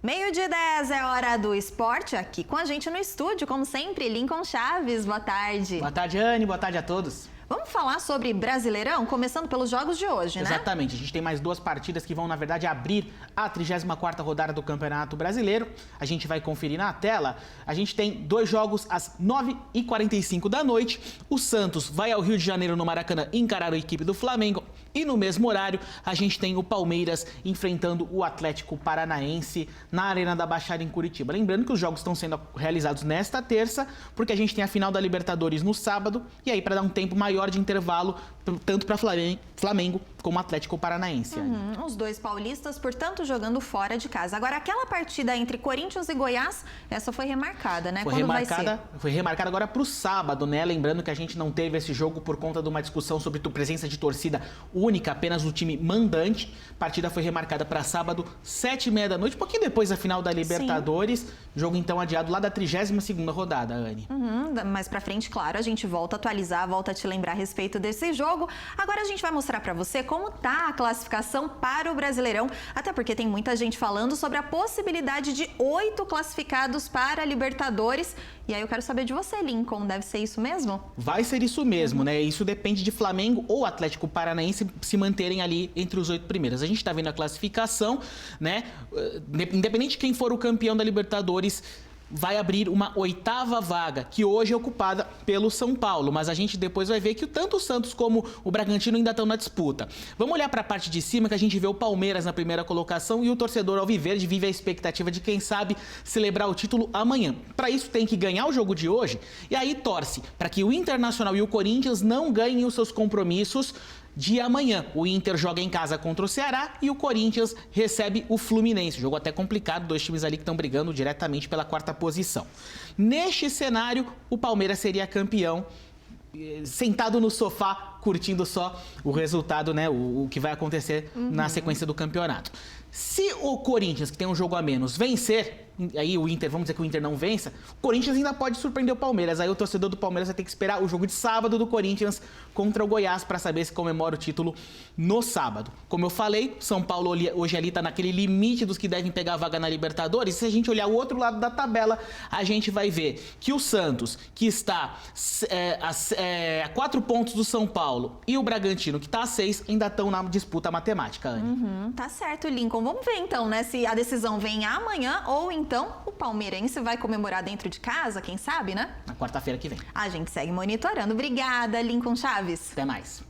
Meio-dia 10 é hora do esporte, aqui com a gente no estúdio, como sempre, Lincoln Chaves, boa tarde. Boa tarde, Anne, boa tarde a todos. Vamos falar sobre Brasileirão, começando pelos jogos de hoje, né? Exatamente, a gente tem mais duas partidas que vão, na verdade, abrir a 34ª rodada do Campeonato Brasileiro. A gente vai conferir na tela. A gente tem dois jogos às 9h45 da noite. O Santos vai ao Rio de Janeiro, no Maracanã, encarar a equipe do Flamengo. E no mesmo horário, a gente tem o Palmeiras enfrentando o Atlético Paranaense na Arena da Baixada, em Curitiba. Lembrando que os jogos estão sendo realizados nesta terça, porque a gente tem a final da Libertadores no sábado, e aí para dar um tempo maior de intervalo, tanto para Flamengo como Atlético Paranaense. Os dois paulistas, portanto, jogando fora de casa. Agora, aquela partida entre Corinthians e Goiás, essa foi remarcada, né? Foi remarcada agora para o sábado, né? Lembrando que a gente não teve esse jogo por conta de uma discussão sobre presença de torcida única, apenas o time mandante. A partida foi remarcada para sábado, 7h30 da noite, um pouquinho depois da final da Libertadores. Sim. Jogo então adiado lá da 32ª rodada, Anne. Mais pra frente, claro, a gente volta a atualizar, volta a te lembrar a respeito desse jogo. Agora a gente vai mostrar pra você como tá a classificação para o Brasileirão, até porque tem muita gente falando sobre a possibilidade de 8 classificados para a Libertadores. E aí eu quero saber de você, Lincoln, deve ser isso mesmo? Vai ser isso mesmo, né? Isso depende de Flamengo ou Atlético Paranaense se manterem ali entre os 8 primeiros. A gente tá vendo a classificação, né? Independente de quem for o campeão da Libertadores, vai abrir uma 8ª vaga, que hoje é ocupada pelo São Paulo, mas a gente depois vai ver que tanto o Santos como o Bragantino ainda estão na disputa. Vamos olhar para a parte de cima, que a gente vê o Palmeiras na primeira colocação e o torcedor alviverde vive a expectativa de, quem sabe, celebrar o título amanhã. Para isso tem que ganhar o jogo de hoje e aí torce para que o Internacional e o Corinthians não ganhem os seus compromissos de amanhã. O Inter joga em casa contra o Ceará e o Corinthians recebe o Fluminense. Jogo até complicado, dois times ali que estão brigando diretamente pela 4ª posição. Neste cenário, o Palmeiras seria campeão, sentado no sofá, curtindo só o resultado, né? O que vai acontecer na sequência do campeonato. Se o Corinthians, que tem um jogo a menos, vencer, aí o Inter, vamos dizer que o Inter não vença, o Corinthians ainda pode surpreender o Palmeiras. Aí o torcedor do Palmeiras vai ter que esperar o jogo de sábado do Corinthians contra o Goiás para saber se comemora o título no sábado. Como eu falei, São Paulo hoje ali está naquele limite dos que devem pegar a vaga na Libertadores. Se a gente olhar o outro lado da tabela, a gente vai ver que o Santos, que está a 4 pontos do São Paulo, e o Bragantino, que está a 6, ainda estão na disputa matemática, Anne. Tá certo, Lincoln. Vamos ver então, né, se a decisão vem amanhã ou então o palmeirense vai comemorar dentro de casa, quem sabe, né? Na quarta-feira que vem. A gente segue monitorando. Obrigada, Lincoln Chaves. Até mais.